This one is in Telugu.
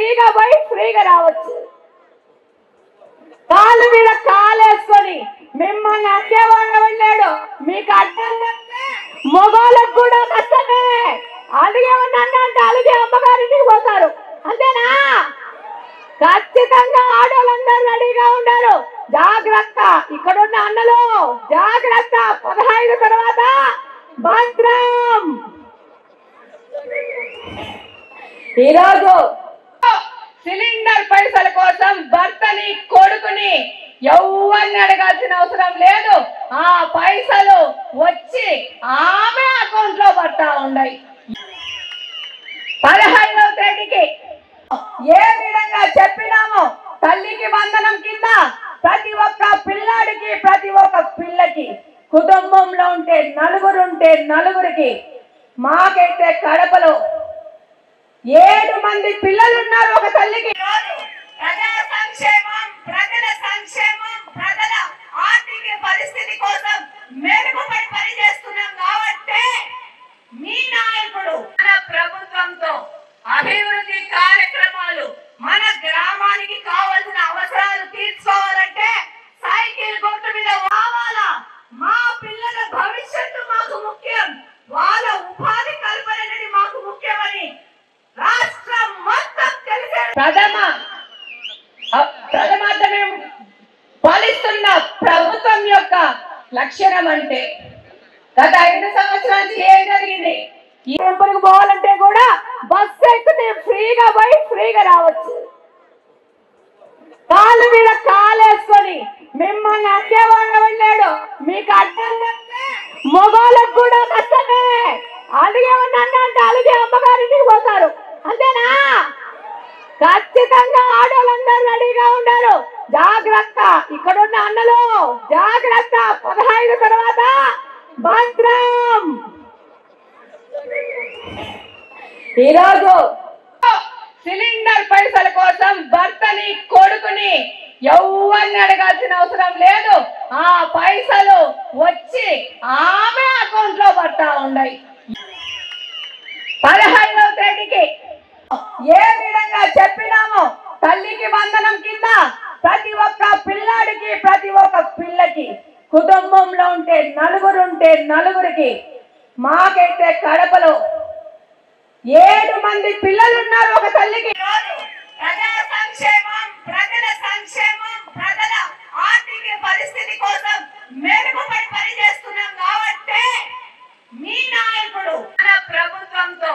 ఫ్రీగా పోయి ఫ్రీగా రావచ్చు. కాలు మీద కాలేసుకొని మిమ్మల్ని అడ్డేవాడు వెళ్ళాడు. మీకు అడ్డం మొగోళ్ళకు కూడా కష్టమే. అడిగేమన్నా అంటే అలిగే అమ్మగారింటికి పోతారు, అంతేనా? ఖచ్చితంగా ఆడవాళ్ళందరూ రెడీగా ఉన్నారు. జాగ్రత్త, ఇక్కడున్న అన్నలు జాగ్రత్త. 15 తర్వాత భద్రం. ఈరోజు సిలిండర్ పైసల కోసం భర్తని కొడుకుని ఎవరిని అడగాల్సిన అవసరం లేదు. ఆ పైసలు వచ్చి ఆమె అకౌంట్ లో పడతా ఉన్నాయి. 15వ తేదీకి ఏ విధంగా చెప్పినామో తల్లికి వందనం కింద ప్రతి ఒక్క పిల్లాడికి ప్రతి ఒక్క పిల్లకి కుటుంబంలో ఉంటే నలుగురికి, మాకైతే కడపలో 7 మంది పిల్లలు ఉన్నారు ఒక తల్లికి. ప్రజల సంక్షేమం, ప్రజల ఆర్థిక పరిస్థితి కోసం మెరుగుపడి పనిచేస్తున్నాం కాబట్టి మీ నాయకుడు మన ప్రభుత్వంతో అభివృద్ధి కార్యక్రమాలు మన గ్రామానికి కావాల్సిన అవసరాలు తీర్చుకోవాలంటే సైకిల్ గుర్తు మీద రావాలా. మా పిల్లల భవిష్యత్తు మాకు ముఖ్యం, వాళ్ళ ఉపాధి కల్పన అనేది మాకు ముఖ్యమని రాష్ట్రం మొత్తం తెలిసే ప్రథమార్థమే పాలిస్తున్న ప్రభుత్వం యొక్క లక్షణం అంటే గత 5 సంవత్సరాల నుంచి ఏం జరిగింది? ఈ టెంపుల్కి పోవాలంటే కూడా బస్సు ఎక్కితే ఫ్రీగా పోయి ఫ్రీగా రావచ్చు. కాలు మీద కాలేసుకొని మిమ్మల్ని అడ్డేవాడు వెళ్ళాడు. మీకు అడ్డం మొగోళ్ళకు కూడా కష్టమే. అడిగేమన్నా అంటే అలిగే అమ్మగారింటికి పోతారు, అంతేనా? ఖచ్చితంగా ఆడవాళ్ళందరూ రెడీగా ఉన్నారు. జాగ్రత్త, ఇక్కడున్న అన్నలు జాగ్రత్త. 15 తర్వాత భద్రం. ఈరోజు సిలిండర్ పైసల కోసం భర్తని కొడుకుని ఎవరిని అడగాల్సిన అవసరం లేదు. ఆ పైసలు వచ్చి ఆమె అకౌంట్ లో పడతా ఉన్నాయి. 15వ తేదీకి ఏ విధంగా చెప్పినామో తల్లికి వందనం కింద ప్రతి ఒక్క పిల్లాడికి ప్రతి ఒక్క పిల్లకి కుటుంబంలో ఉంటే నలుగురికి, మాకైతే కడపలో 7 మంది పిల్లలు ఉన్నారు ఒక తల్లికి. ప్రజల సంక్షేమం, ప్రజల ఆర్థిక పరిస్థితి కోసం మెరుగుపడి పనిచేస్తున్నాం కాబట్టి మీ నాయకుడు మన ప్రభుత్వంతో